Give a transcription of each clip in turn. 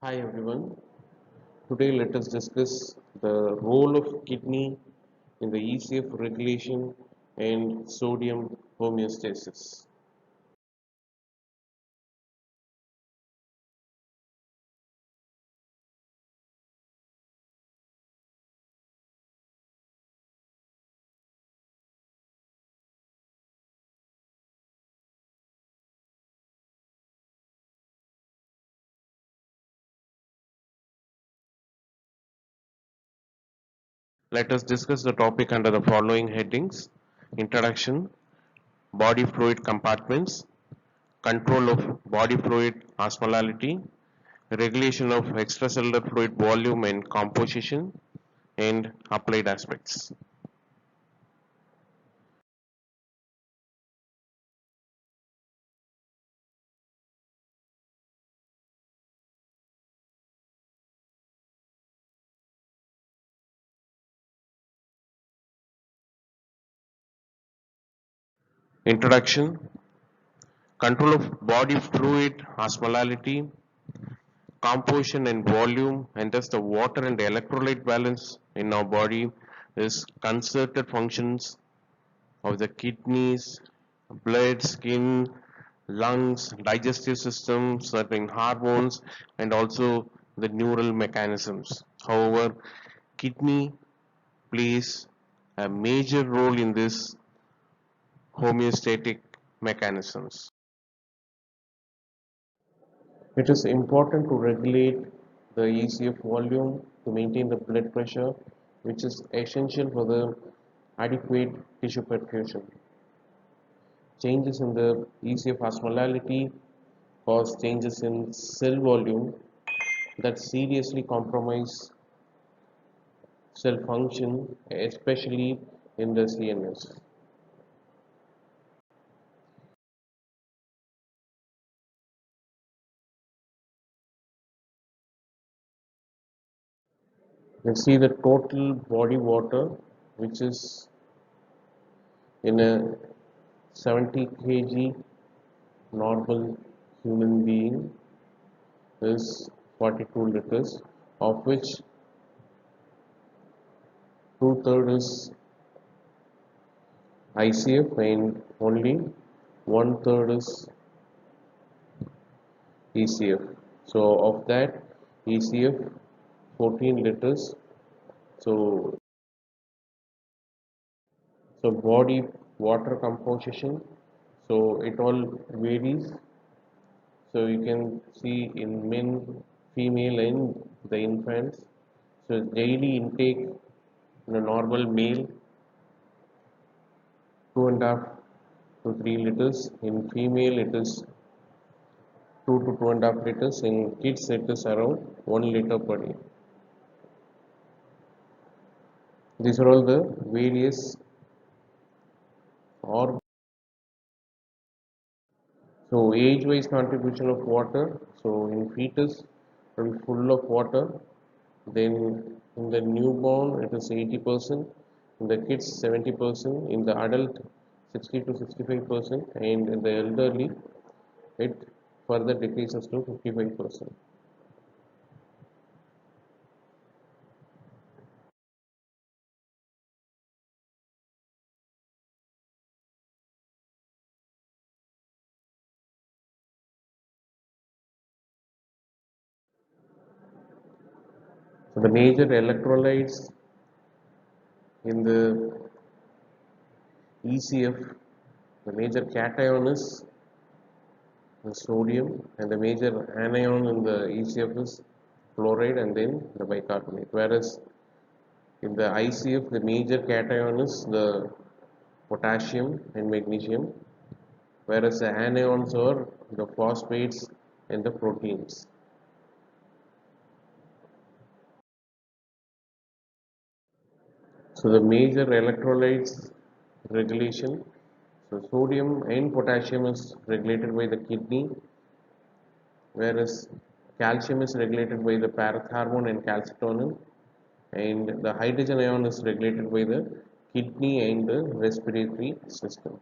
Hi everyone. Today let us discuss the role of kidney in the ECF regulation and sodium homeostasis. Let us discuss the topic under the following headings: Introduction, body fluid compartments, control of body fluid osmolality, regulation of extracellular fluid volume and composition, and applied aspects. Introduction, control of body fluid osmolality, composition and volume, and thus the water and the electrolyte balance in our body is concerted functions of the kidneys, blood, skin, lungs, digestive system, certain hormones, and also the neural mechanisms. However, kidney plays a major role in this homeostatic mechanisms. It is important to regulate the ECF volume to maintain the blood pressure, which is essential for the adequate tissue perfusion. Changes in the ECF osmolality cause changes in cell volume that seriously compromise cell function, especially in the CNS. Let's see the total body water, which is in a 70 kg normal human being is 42 liters, of which two-thirds is ICF and only one-third is ECF. So of that, ECF 14 liters. So body water composition. So it all varies. So you can see in men, female, and the infants. So daily intake in a normal male 2.5 to 3 liters. In female, it is 2 to 2.5 liters. In kids, it is around 1 liter per day. These are all the various or so age-wise contribution of water. So in fetus, it will be full of water. Then in the newborn, it is 80%. In the kids, 70%. In the adult, 60 to 65%. And in the elderly, it further decreases to 55%. So the major electrolytes in the ECF, the major cation is the sodium, and the major anion in the ECF is chloride and then the bicarbonate. Whereas in the ICF, the major cation is the potassium and magnesium, whereas the anions are the phosphates and the proteins. So the major electrolytes regulation, so sodium and potassium is regulated by the kidney, whereas calcium is regulated by the parathormone and calcitonin, and the hydrogen ion is regulated by the kidney and the respiratory system.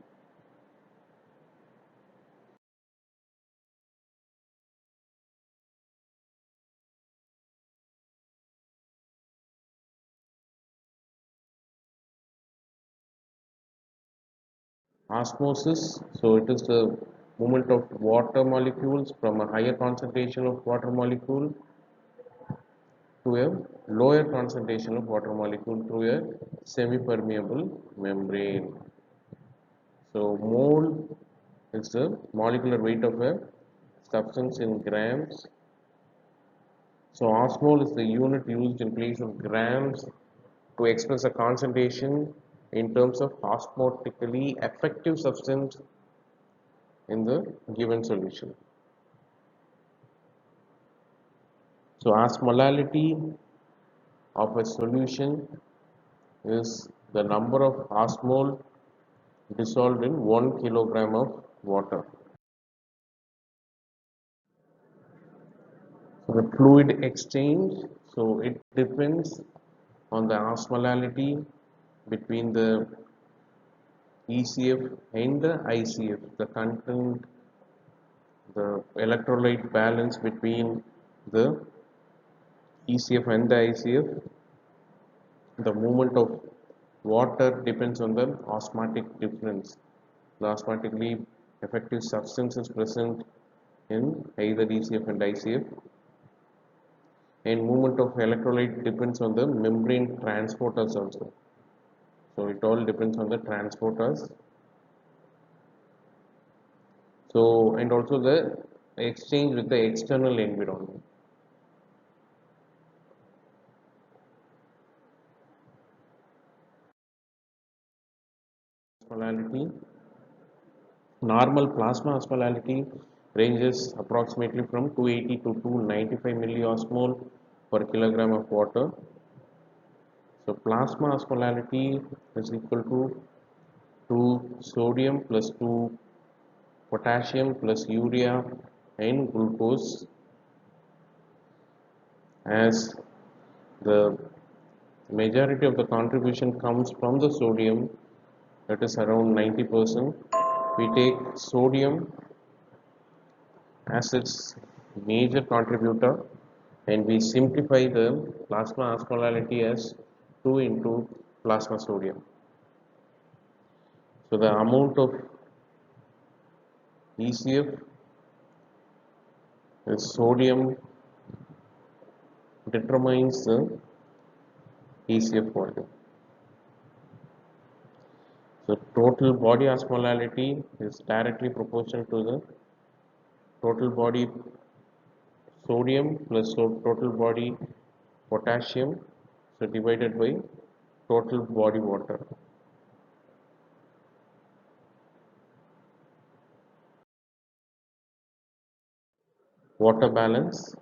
Osmosis, so it is the movement of water molecules from a higher concentration of water molecule to a lower concentration of water molecule through a semi-permeable membrane. So mole is the molecular weight of a substance in grams. So osmol is the unit used in place of grams to express a concentration in terms of osmotically effective substance in the given solution. So osmolality of a solution is the number of osmol dissolved in 1 kilogram of water. So the fluid exchange, so it depends on the osmolality between the ECF and the ICF, the content, the electrolyte balance between the ECF and the ICF. The movement of water depends on the osmotic difference. The osmotically effective substance is present in either ECF and ICF, and movement of electrolyte depends on the membrane transporters also. So it all depends on the transporters. So and also the exchange with the external environment. Osmolality. Normal plasma osmolality ranges approximately from 280 to 295 milliosmol per kilogram of water. So plasma osmolality is equal to 2 sodium plus 2 potassium plus urea and glucose, as the majority of the contribution comes from the sodium, that is around 90%. We take sodium as its major contributor and we simplify the plasma osmolality as 2 into plasma sodium. So the amount of ECF is sodium determines the ECF volume. So total body osmolality is directly proportional to the total body sodium plus total body potassium, so divided by total body water. Water balance,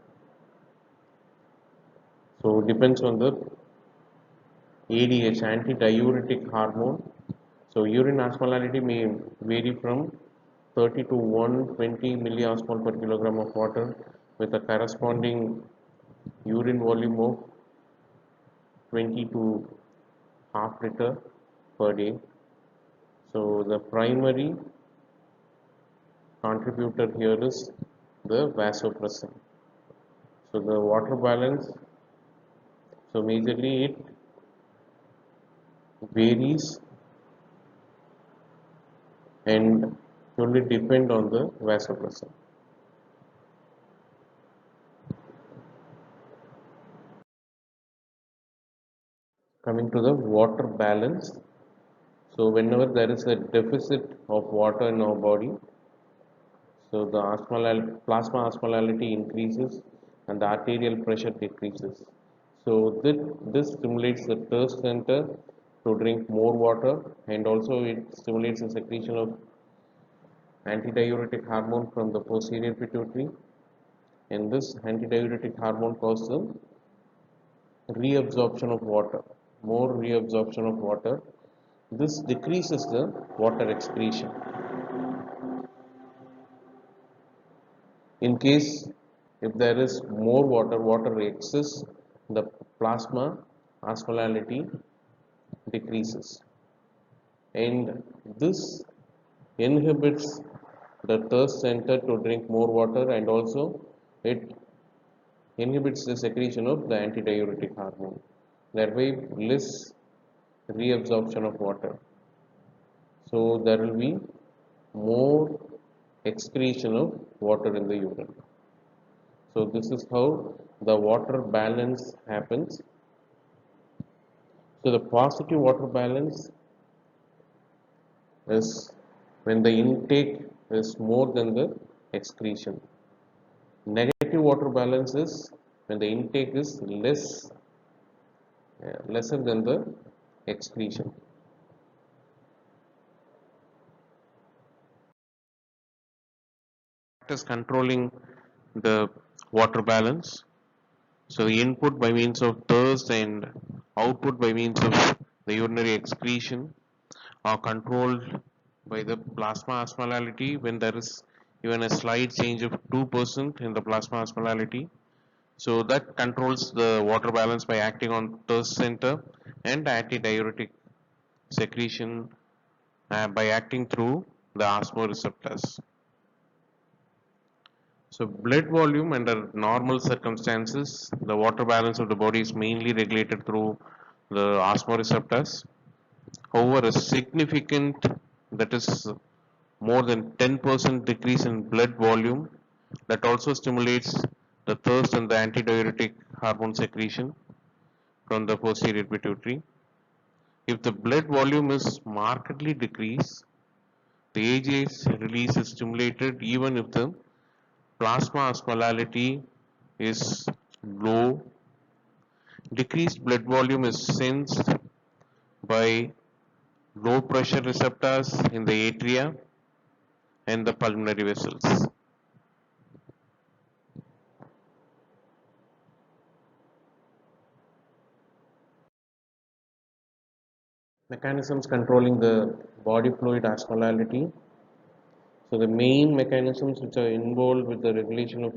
so depends on the ADH, antidiuretic hormone. So urine osmolality may vary from 30 to 120 milliosmol per kilogram of water with a corresponding urine volume of 20 to half liter per day. So the primary contributor here is the vasopressin. So the water balance, so majorly it varies and only depend on the vasopressin. Coming to the water balance, so whenever there is a deficit of water in our body, so the plasma osmolality increases and the arterial pressure decreases. So this stimulates the thirst center to drink more water, and also it stimulates the secretion of antidiuretic hormone from the posterior pituitary, and this antidiuretic hormone causes reabsorption of water, more reabsorption of water. This decreases the water excretion. In case if there is more water excess, the plasma osmolality decreases, and this inhibits the thirst center to drink more water, and also it inhibits the secretion of the antidiuretic hormone, thereby less reabsorption of water. So there will be more excretion of water in the urine. So this is how the water balance happens. So the positive water balance is when the intake is more than the excretion. Negative water balance is when the intake is lesser than the excretion. Factors controlling the water balance. So the input by means of thirst and output by means of the urinary excretion are controlled by the plasma osmolality when there is even a slight change of 2% in the plasma osmolality. So that controls the water balance by acting on thirst center and antidiuretic secretion by acting through the osmoreceptors. So blood volume under normal circumstances, the water balance of the body is mainly regulated through the osmoreceptors. However, a significant, that is more than 10% decrease in blood volume, that also stimulates the thirst and the antidiuretic hormone secretion from the posterior pituitary. If the blood volume is markedly decreased, the AGH release is stimulated even if the plasma osmolality is low. Decreased blood volume is sensed by low pressure receptors in the atria and the pulmonary vessels. Mechanisms controlling the body fluid osmolality. So the main mechanisms which are involved with the regulation of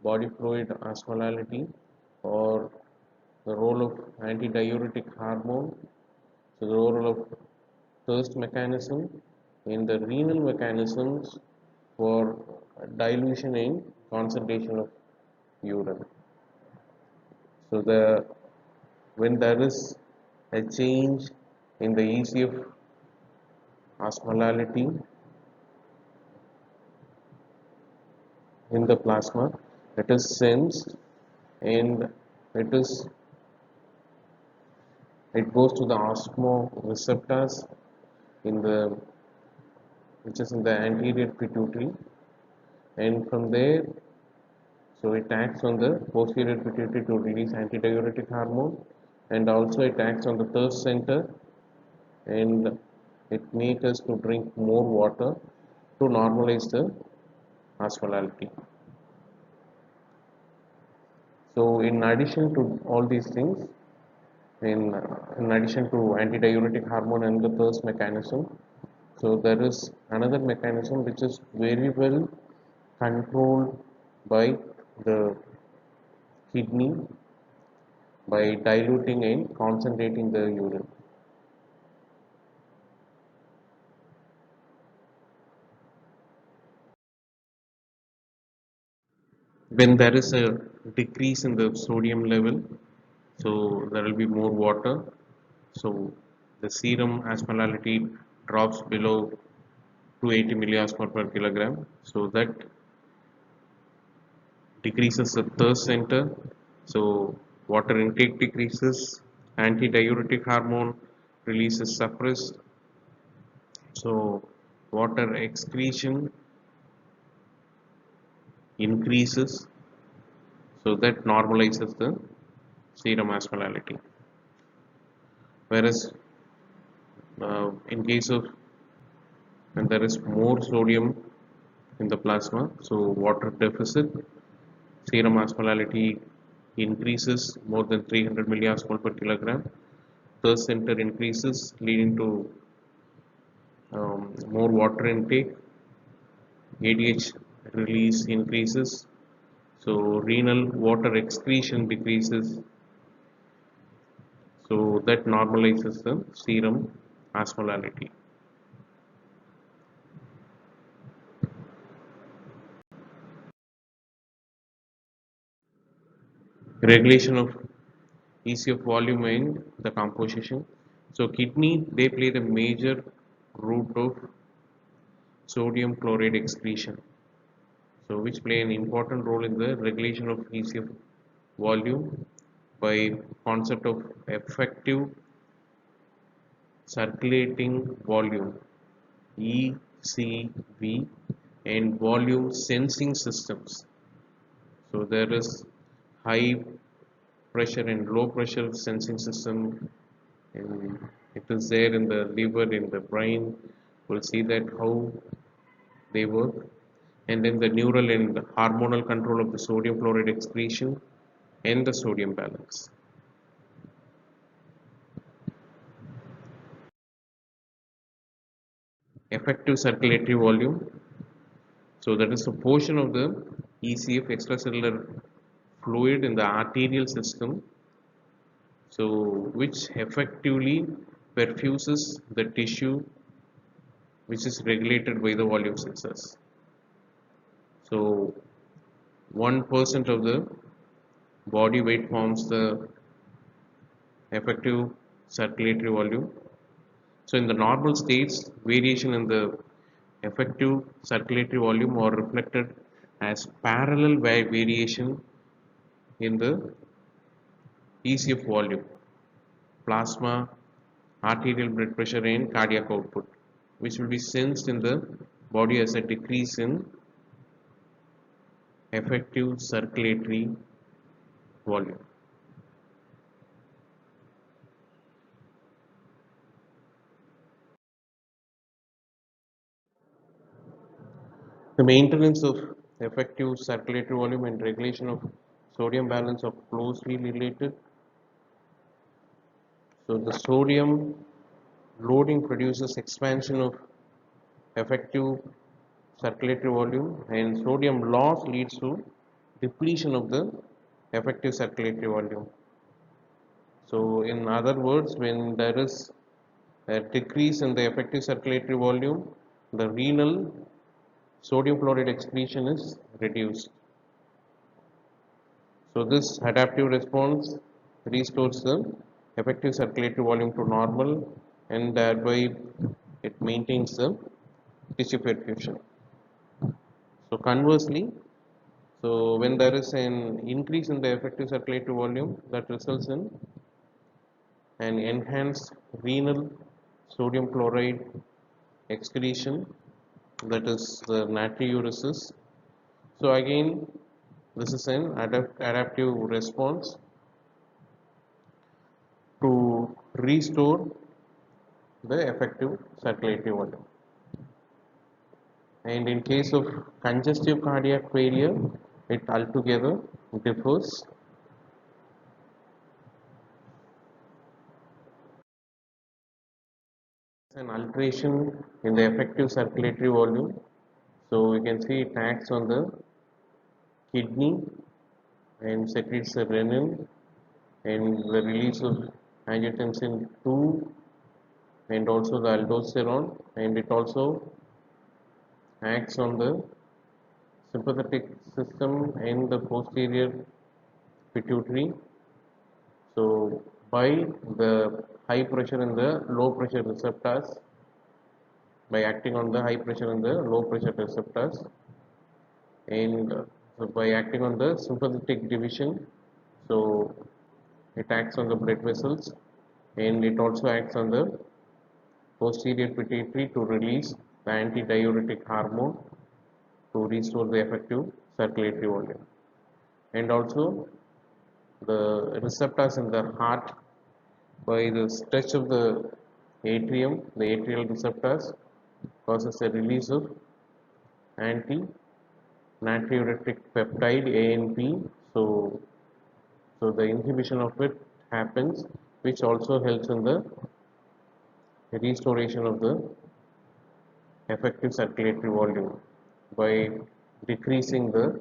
body fluid osmolality or the role of antidiuretic hormone, so the role of thirst mechanism in the renal mechanisms for dilution in concentration of urine. So when there is a change in the ECF osmolality in the plasma, it is sensed and it is it goes to the osmoreceptors in the which is in the anterior pituitary, and from there, so it acts on the posterior pituitary to release antidiuretic hormone, and also it acts on the thirst center, and it makes us to drink more water to normalize the osmolality. So in addition to all these things, in addition to antidiuretic hormone and the thirst mechanism, so there is another mechanism which is very well controlled by the kidney by diluting and concentrating the urine. When there is a decrease in the sodium level, so there will be more water. So the serum osmolality drops below 280 milliosmol per kilogram. So that decreases the thirst center. So water intake decreases, antidiuretic hormone release is suppressed. So water excretion increases, so that normalizes the serum osmolality. Whereas in case of when there is more sodium in the plasma, so water deficit, serum osmolality increases more than 300 milliosmol per kilogram. Thirst center increases, leading to more water intake. ADH release increases, so renal water excretion decreases, so that normalizes the serum osmolality. Regulation of ECF volume and the composition. So kidney, they play the major route of sodium chloride excretion, so which play an important role in the regulation of ECF volume by concept of effective circulating volume ECV and volume sensing systems. So there is high pressure and low pressure sensing system, and it is there in the liver, in the brain. We'll see that how they work. And then the neural and hormonal control of the sodium chloride excretion and the sodium balance. Effective circulatory volume. So that is a portion of the ECF extracellular fluid in the arterial system, so which effectively perfuses the tissue which is regulated by the volume sensors. So 1% of the body weight forms the effective circulatory volume. So in the normal states, variation in the effective circulatory volume are reflected as parallel variation in the ECF volume, plasma, arterial blood pressure and cardiac output, which will be sensed in the body as a decrease in effective circulatory volume. The maintenance of effective circulatory volume and regulation of sodium balance are closely related. So the sodium loading produces expansion of effective circulatory volume, and sodium loss leads to depletion of the effective circulatory volume. So in other words, when there is a decrease in the effective circulatory volume, the renal sodium chloride excretion is reduced. So this adaptive response restores the effective circulatory volume to normal, and thereby it maintains the tissue perfusion. So conversely, so when there is an increase in the effective circulatory volume, that results in an enhanced renal sodium chloride excretion, that is the natriuresis. So again, this is an adaptive response to restore the effective circulatory volume. And in case of congestive cardiac failure, it altogether differs. An alteration in the effective circulatory volume. So you can see it acts on the kidney and secretes the renin, and the release of angiotensin 2 and also the aldosterone, and it also acts on the sympathetic system and the posterior pituitary. So by the high pressure and the low pressure receptors, by acting on the high pressure and the low pressure receptors, and so by acting on the sympathetic division, so it acts on the blood vessels, and it also acts on the posterior pituitary to release the antidiuretic hormone to restore the effective circulatory volume. And also the receptors in the heart, by the stretch of the atrium, the atrial receptors causes a release of anti-natriuretic peptide ANP. So the inhibition of it happens, which also helps in the restoration of the effective circulatory volume by decreasing the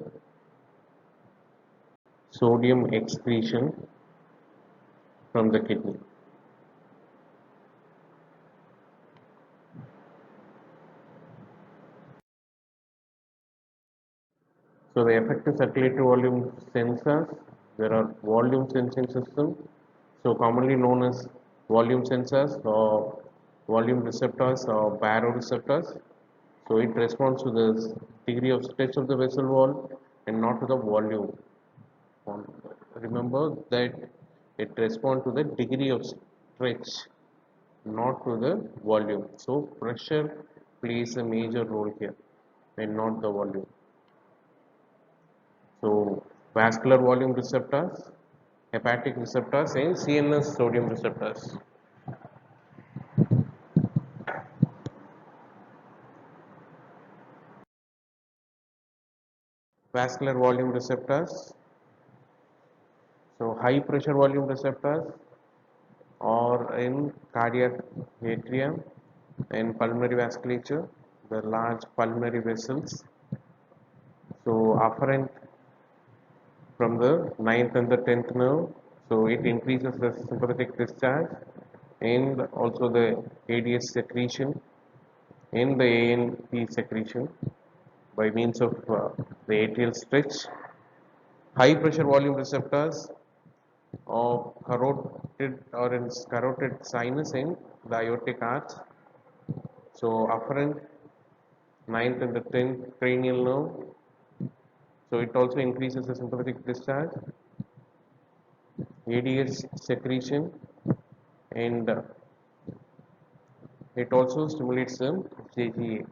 sodium excretion from the kidney. So the effective circulatory volume sensors, there are volume sensing systems, so commonly known as volume sensors, or volume receptors or baroreceptors. So it responds to the degree of stretch of the vessel wall and not to the volume. Remember that it responds to the degree of stretch, not to the volume. So pressure plays a major role here and not the volume. So vascular volume receptors, hepatic receptors and CNS sodium receptors. Vascular volume receptors, so high pressure volume receptors or in cardiac atrium and pulmonary vasculature, the large pulmonary vessels. So afferent from the ninth and the 10th nerve, so it increases the sympathetic discharge and also the ADS secretion and the ANP secretion by means of the atrial stretch. High pressure volume receptors of carotid or in carotid sinus and the aortic arch. So afferent ninth and the 10th cranial nerve. So it also increases the sympathetic discharge, ADS secretion, and it also stimulates the JGA,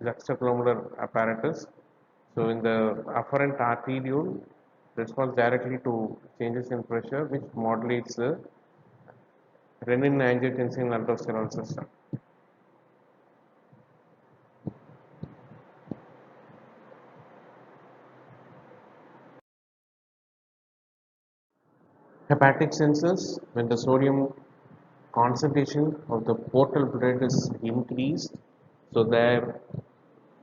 juxtaglomerular apparatus. So in the afferent arteriole, responds directly to changes in pressure, which modulates the renin-angiotensin aldosterone system. Hepatic sensors, when the sodium concentration of the portal blood is increased, so there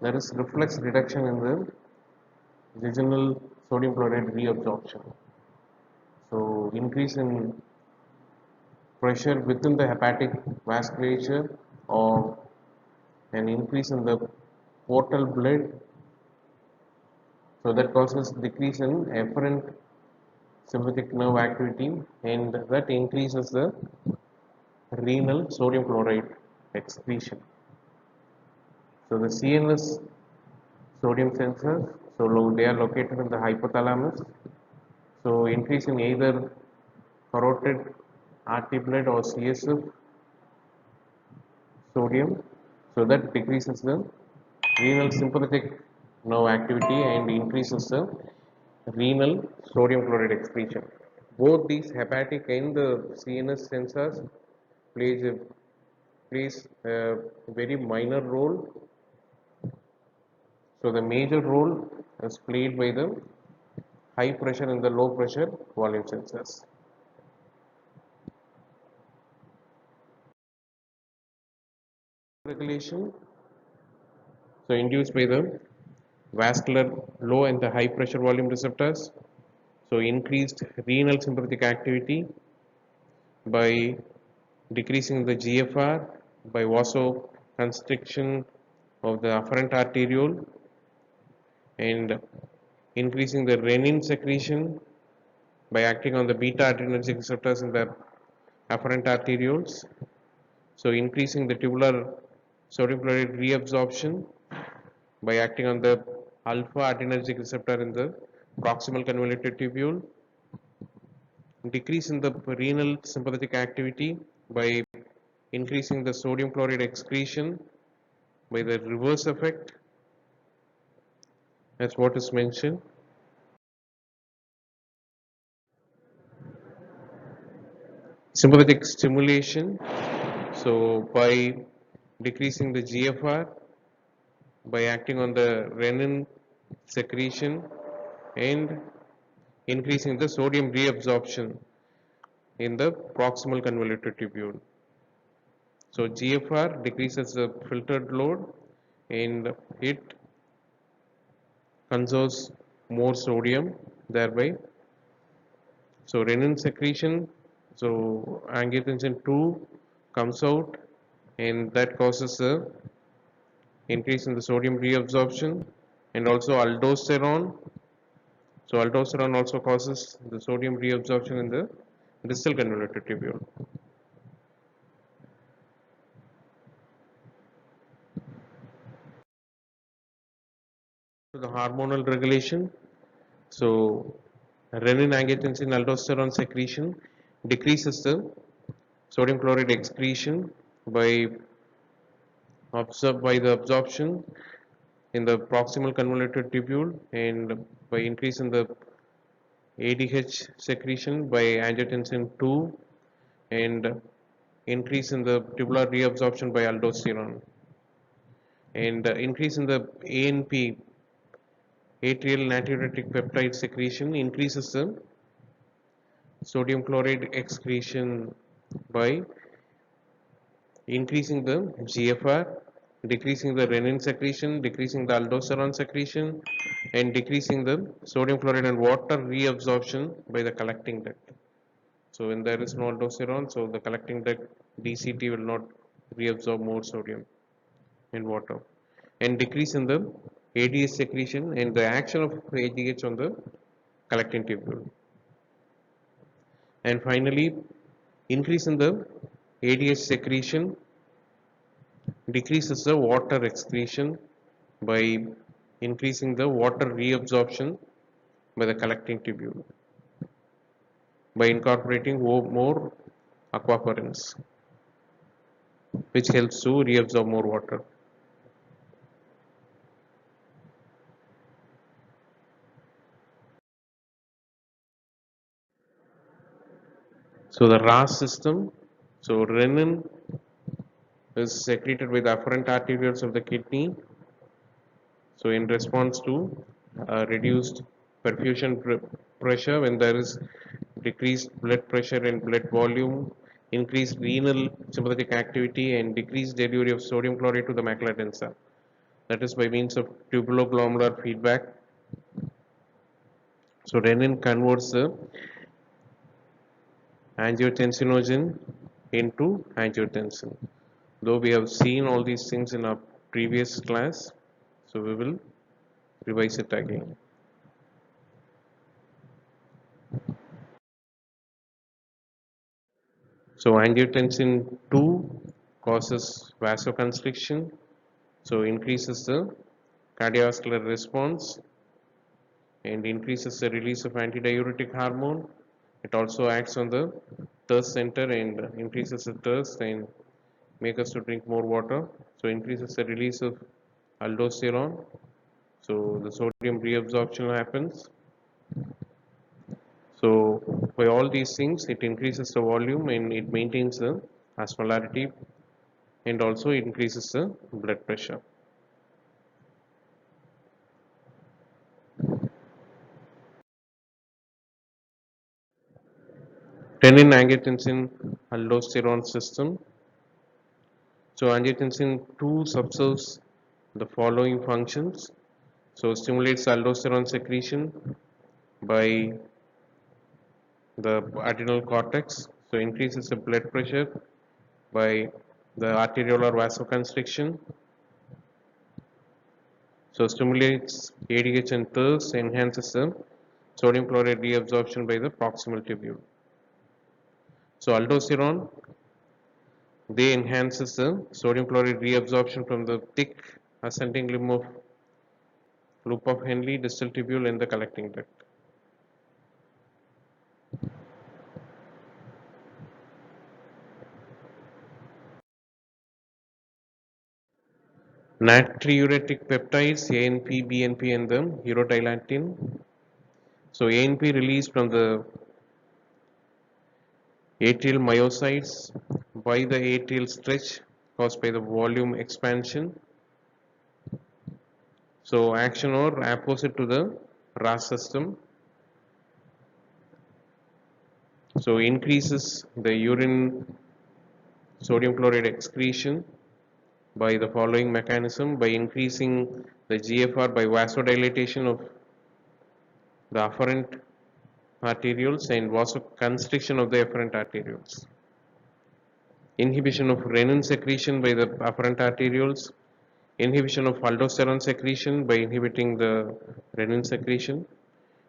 is reflex reduction in the regional sodium chloride reabsorption. So increase in pressure within the hepatic vasculature or an increase in the portal blood, so that causes decrease in afferent sympathetic nerve activity and that increases the renal sodium chloride excretion. So the CNS sodium sensors, so they are located in the hypothalamus. So increase in either carotid artery blood or CSF sodium, so that decreases the renal sympathetic nerve activity and increases the renal sodium chloride excretion. Both these hepatic and the CNS sensors plays a plays a very minor role. So the major role is played by the high pressure and the low pressure volume sensors. Regulation, so induced by the vascular low and the high pressure volume receptors. So increased renal sympathetic activity by decreasing the GFR by vasoconstriction of the afferent arteriole and increasing the renin secretion by acting on the beta adrenergic receptors in the afferent arterioles. So increasing the tubular sodium chloride reabsorption by acting on the alpha adrenergic receptor in the proximal convoluted tubule. Decrease in the renal sympathetic activity by increasing the sodium chloride excretion by the reverse effect, that's what is mentioned. Sympathetic stimulation, so by decreasing the GFR by acting on the renin secretion and increasing the sodium reabsorption in the proximal convoluted tubule. So GFR decreases the filtered load and it conserves more sodium thereby. So renin secretion, so angiotensin 2 comes out and that causes a increase in the sodium reabsorption and also aldosterone. So aldosterone also causes the sodium reabsorption in the distal convoluted tubule. hormonal regulation. So renin, angiotensin, aldosterone secretion decreases the sodium chloride excretion by the absorption in the proximal convoluted tubule and by increase in the ADH secretion by angiotensin 2 and increase in the tubular reabsorption by aldosterone and increase in the ANP, atrial natriuretic peptide secretion, increases the sodium chloride excretion by increasing the GFR, decreasing the renin secretion, decreasing the aldosterone secretion, and decreasing the sodium chloride and water reabsorption by the collecting duct. So when there is no aldosterone, so the collecting duct DCT will not reabsorb more sodium and water, and decrease in the ADH secretion and the action of ADH on the collecting tubule. And finally, increase in the ADH secretion decreases the water excretion by increasing the water reabsorption by the collecting tubule by incorporating more aquaporins, which helps to reabsorb more water. So the RAS system, so renin is secreted by the afferent arterioles of the kidney. So in response to reduced perfusion pressure, when there is decreased blood pressure and blood volume, increased renal sympathetic activity and decreased delivery of sodium chloride to the macula densa. That is by means of tubuloglomerular feedback. So renin converts the angiotensinogen into angiotensin. Though we have seen all these things in our previous class, so we will revise it again. So angiotensin 2 causes vasoconstriction, so increases the cardiovascular response and increases the release of antidiuretic hormone. It also acts on the thirst center and increases the thirst and make us to drink more water. So increases the release of aldosterone. So the sodium reabsorption happens. So by all these things, it increases the volume and it maintains the osmolarity and also increases the blood pressure. Renin angiotensin aldosterone system. So angiotensin 2 subserves the following functions. So stimulates aldosterone secretion by the adrenal cortex. So increases the blood pressure by the arteriolar vasoconstriction. So stimulates ADH and thirst, enhances the sodium chloride reabsorption by the proximal tubule. So aldosterone, they enhances the sodium chloride reabsorption from the thick ascending limb of loop of Henle, distal tubule and the collecting duct. Natriuretic peptides ANP, BNP and the urodilantine. So ANP released from the atrial myocytes by the atrial stretch caused by the volume expansion. So action or opposite to the RAS system. So increases the urine sodium chloride excretion by the following mechanism, by increasing the GFR by vasodilatation of the afferent arterioles and vasoconstriction of the afferent arterioles. Inhibition of renin secretion by the afferent arterioles, inhibition of aldosterone secretion by inhibiting the renin secretion,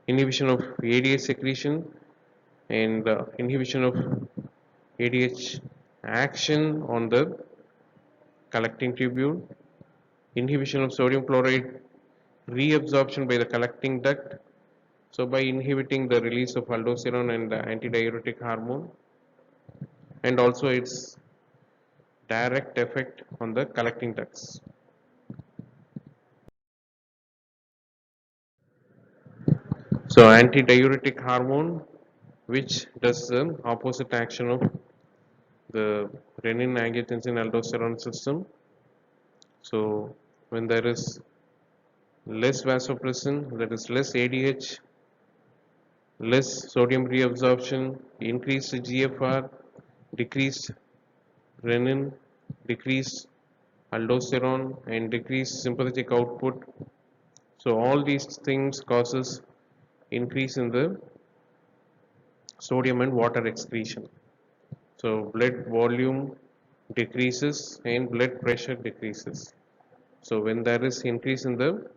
inhibition of ADH secretion and inhibition of ADH action on the collecting tubule, inhibition of sodium chloride reabsorption by the collecting duct, so by inhibiting the release of aldosterone and the antidiuretic hormone, and also its direct effect on the collecting ducts. So antidiuretic hormone, which does the opposite action of the renin angiotensin aldosterone system. So when there is less vasopressin, that is less ADH, less sodium reabsorption, increased GFR, decreased renin, decreased aldosterone, and decreased sympathetic output. So all these things causes increase in the sodium and water excretion. So blood volume decreases and blood pressure decreases. So when there is increase in the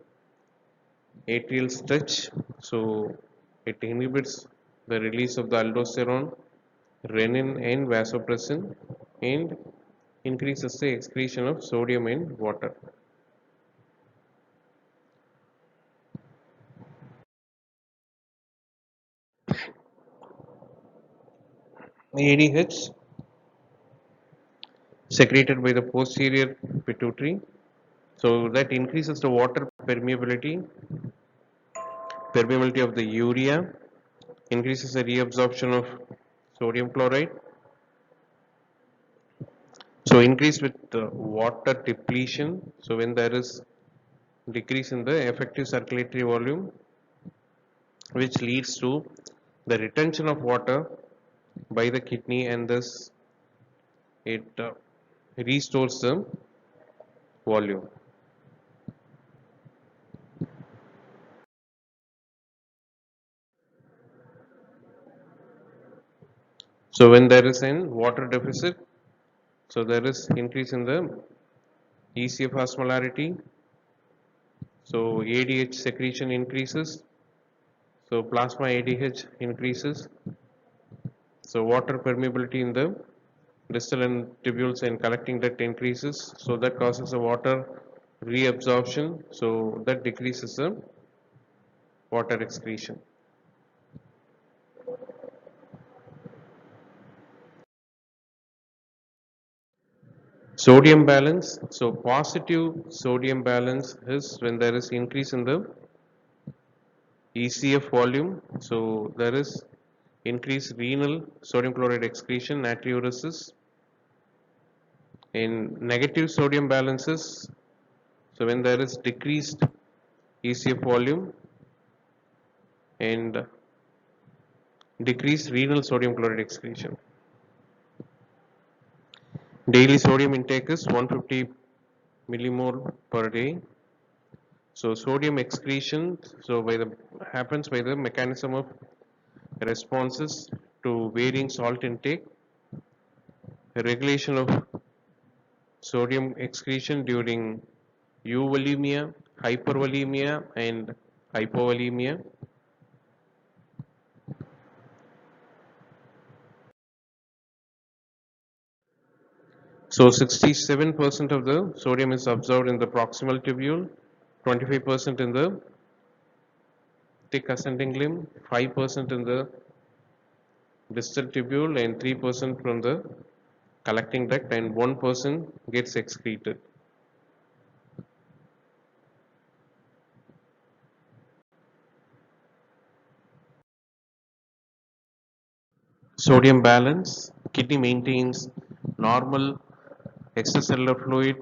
atrial stretch, so it inhibits the release of the aldosterone, renin and vasopressin, and increases the excretion of sodium and water. ADH secreted by the posterior pituitary, so that increases the water permeability of the urea, increases the reabsorption of sodium chloride. So increase with water depletion. So when there is decrease in the effective circulatory volume, which leads to the retention of water by the kidney, and thus it restores the volume. So when there is an water deficit, so there is increase in the ECF osmolarity. So ADH secretion increases. So plasma ADH increases. So water permeability in the distal and tubules and collecting duct increases. So that causes a water reabsorption. So that decreases the water excretion. Sodium balance. So positive sodium balance is when there is increase in the ECF volume. So there is increased renal sodium chloride excretion, natriuresis. In negative sodium balances, so when there is decreased ECF volume and decreased renal sodium chloride excretion. Daily sodium intake is 150 millimole per day. So sodium excretion, so by the happens by the mechanism of responses to varying salt intake, regulation of sodium excretion during euvolemia, hypervolemia, and hypovolemia. So 67% of the sodium is absorbed in the proximal tubule, 25% in the thick ascending limb, 5% in the distal tubule, and 3% from the collecting duct, and 1% gets excreted. Sodium balance. Kidney maintains normal extracellular fluid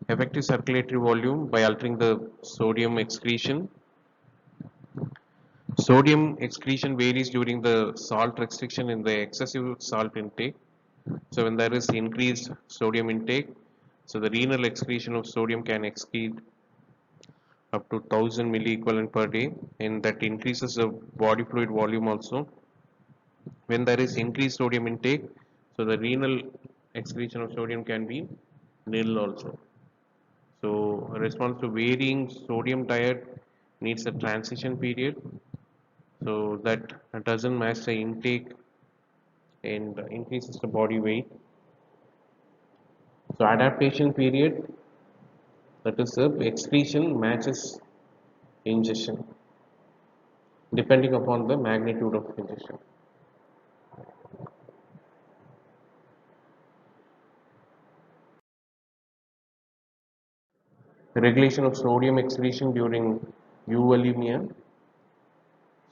effective circulatory volume by altering the sodium excretion. Sodium excretion varies during the salt restriction in the excessive salt intake. So when there is increased sodium intake, so the renal excretion of sodium can exceed up to 1000 milliequivalent per day, and that increases the body fluid volume also. When there is increased sodium intake, so the renal excretion of sodium can be nil also. So a response to varying sodium diet needs a transition period, so that doesn't match the intake and increases the body weight. So adaptation period, that is the excretion matches ingestion depending upon the magnitude of ingestion. Regulation of sodium excretion during euvolemia.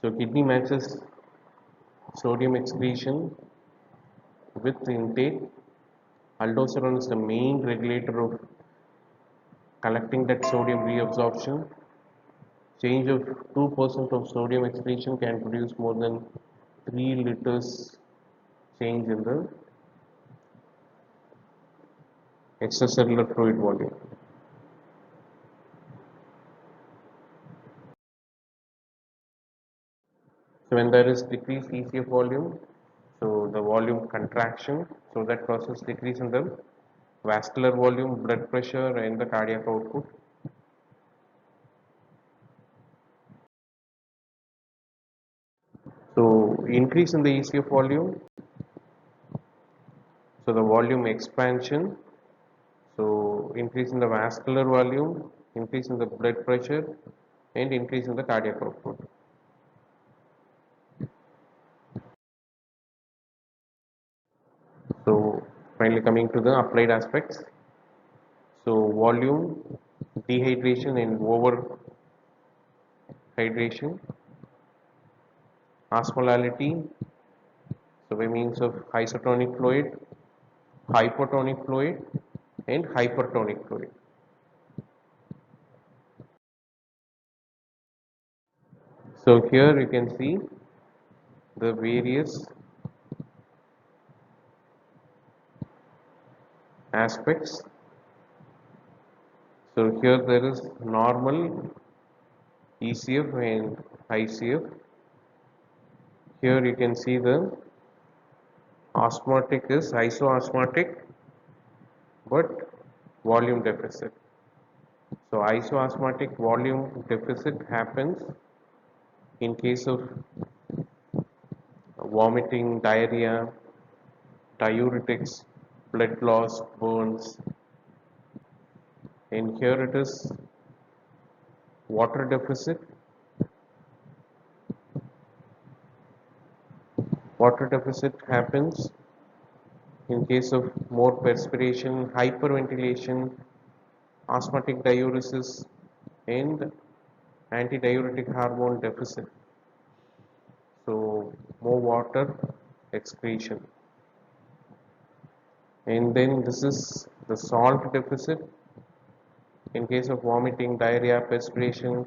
So kidney matches sodium excretion with intake. Aldosterone is the main regulator of collecting that sodium reabsorption. Change of 2% of sodium excretion can produce more than 3 liters change in the extracellular fluid volume. So when there is decreased ECF volume, so the volume contraction, so that causes decrease in the vascular volume, blood pressure and the cardiac output. So increase in the ECF volume, so the volume expansion, so increase in the vascular volume, increase in the blood pressure and increase in the cardiac output. So finally coming to the applied aspects. So volume, dehydration and overhydration, osmolality, so by means of isotonic fluid, hypotonic fluid and hypertonic fluid. So here you can see the various aspects. So here there is normal ECF and ICF. Here you can see the osmotic is isoosmotic but volume deficit. So isoosmotic volume deficit happens in case of vomiting, diarrhea, diuretics, blood loss, burns, and here it is water deficit. Water deficit happens in case of more perspiration, hyperventilation, osmotic diuresis, and antidiuretic hormone deficit. So more water excretion. And then this is the salt deficit in case of vomiting, diarrhea, perspiration,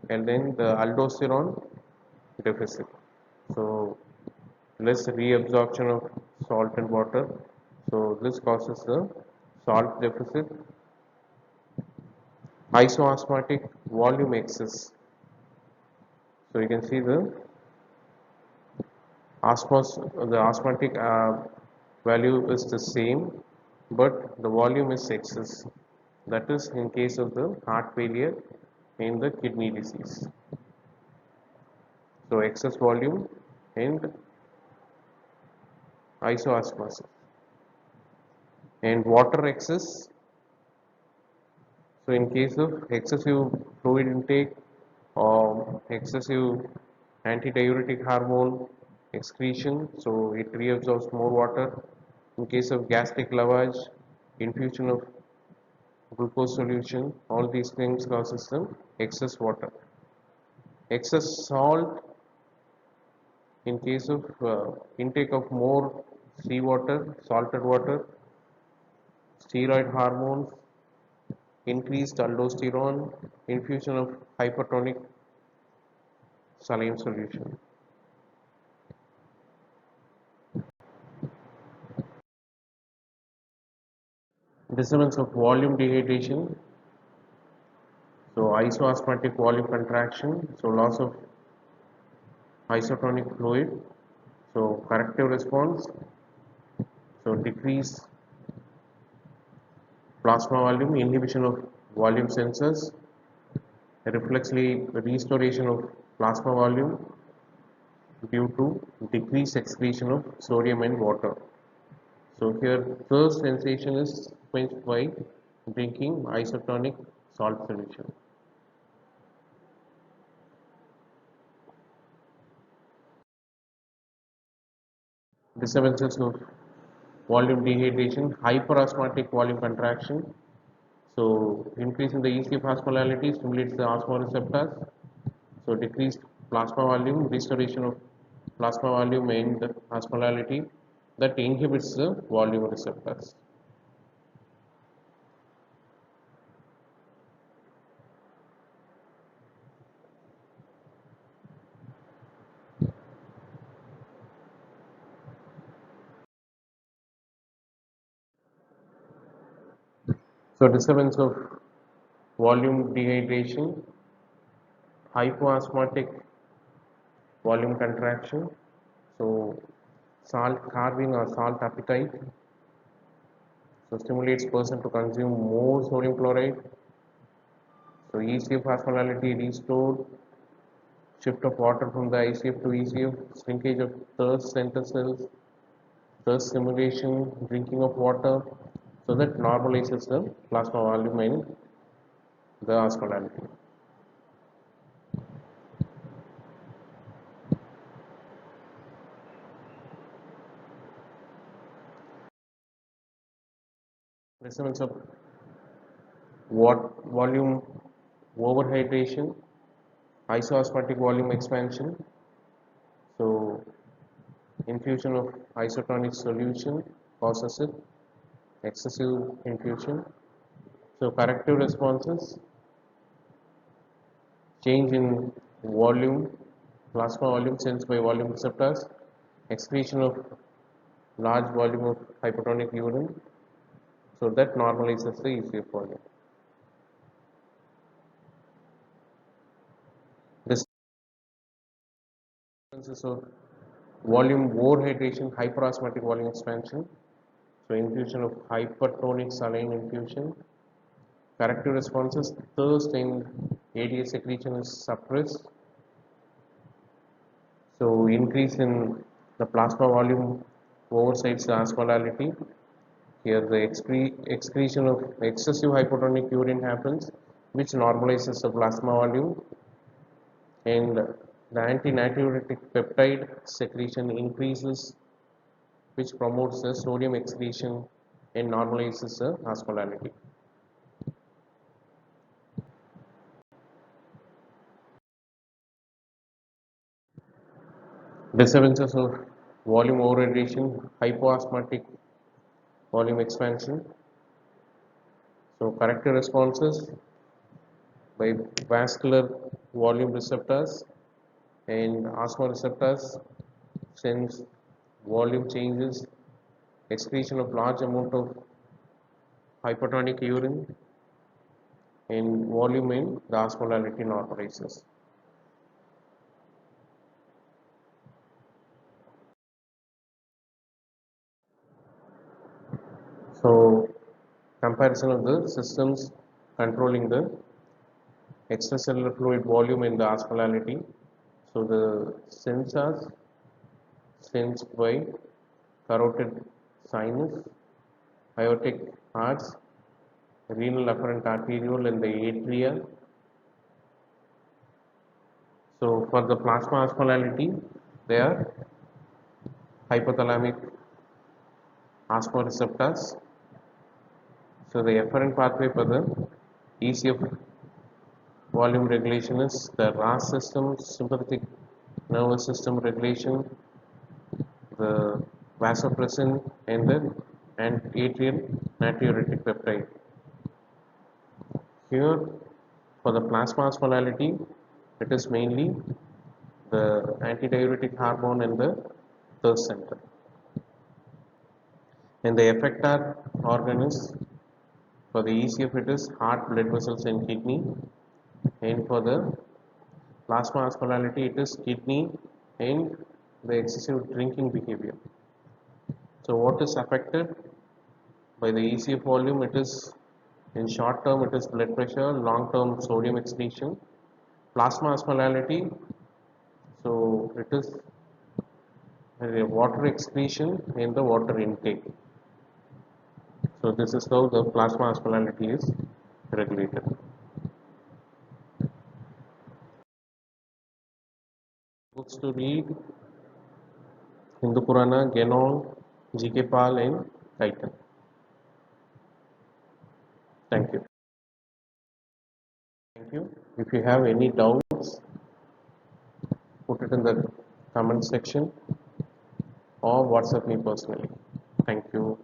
and then the aldosterone deficit. So less reabsorption of salt and water. So this causes the salt deficit. Isoosmotic volume excess. So you can see the osmotic value is the same, but the volume is excess. That is in case of the heart failure and the kidney disease. So excess volume and isoosmosis. And water excess. So in case of excessive fluid intake or excessive antidiuretic hormone excretion, so it reabsorbs more water. In case of gastric lavage, infusion of glucose solution, all these things causes some excess water. Excess salt in case of intake of more seawater, salted water, steroid hormones, increased aldosterone, infusion of hypertonic saline solution. Disturbance of volume dehydration, so isoosmotic volume contraction, so loss of isotonic fluid, so corrective response, so decrease plasma volume, inhibition of volume sensors, reflexly restoration of plasma volume due to decreased excretion of sodium and water. So here first sensation is quenched by drinking isotonic salt solution. Disturbances of volume dehydration, hyperosmotic volume contraction. So increase in the ECF osmolality stimulates the osmoreceptors. So decreased plasma volume, restoration of plasma volume and osmolality that inhibits the volume receptors. So disturbance of volume dehydration, hypoosmotic volume contraction. So salt carving or salt appetite. So stimulates person to consume more sodium chloride. So ECF osmolality restored, shift of water from the ICF to ECF, shrinkage of thirst center cells, thirst stimulation, drinking of water, so that normalizes the plasma volume and the osmolality. Measurements of what volume overhydration, isoosmotic volume expansion. So infusion of isotonic solution causes it, excessive infusion. So corrective responses, change in volume, plasma volume sensed by volume receptors, excretion of large volume of hypotonic urine, so that normalizes the ECF volume. Differences of volume overhydration, hyperosmotic volume expansion, so infusion of hypertonic saline infusion, corrective responses, thirst and ADS secretion is suppressed, so increase in the plasma volume oversides the osmolality. Here the excretion of excessive hypotonic urine happens, which normalizes the plasma volume, and the anti-natriuretic peptide secretion increases, which promotes the sodium excretion and normalizes the osmolality. Disturbances of volume overradiation, hypoosmotic volume expansion. So corrective responses by vascular volume receptors and osmoreceptors sense volume changes, excretion of large amount of hypertonic urine and volume in the osmolality normalizes. So comparison of the systems controlling the extracellular fluid volume and the osmolality. So the sensors sensed by carotid sinus, aortic arch, renal afferent arteriole and the atria. So for the plasma osmolality, they are hypothalamic osmoreceptors. So the efferent pathway for the ECF volume regulation is the RAS system, sympathetic nervous system regulation, the vasopressin and the atrial natriuretic peptide. Here for the plasma osmolality, it is mainly the antidiuretic hormone and the thirst center. And the effector organ is for the ECF it is heart, blood vessels and kidney, and for the plasma osmolality it is kidney and the excessive drinking behavior. So what is affected by the ECF volume? It is in short term it is blood pressure, long term sodium excretion, plasma osmolality. So it is water excretion and the water intake. So this is how the plasma osmolality is regulated. Books to read: Hindu Purana, Genon, GK Pal, and Titan. Thank you. Thank you. If you have any doubts, put it in the comment section or WhatsApp me personally. Thank you.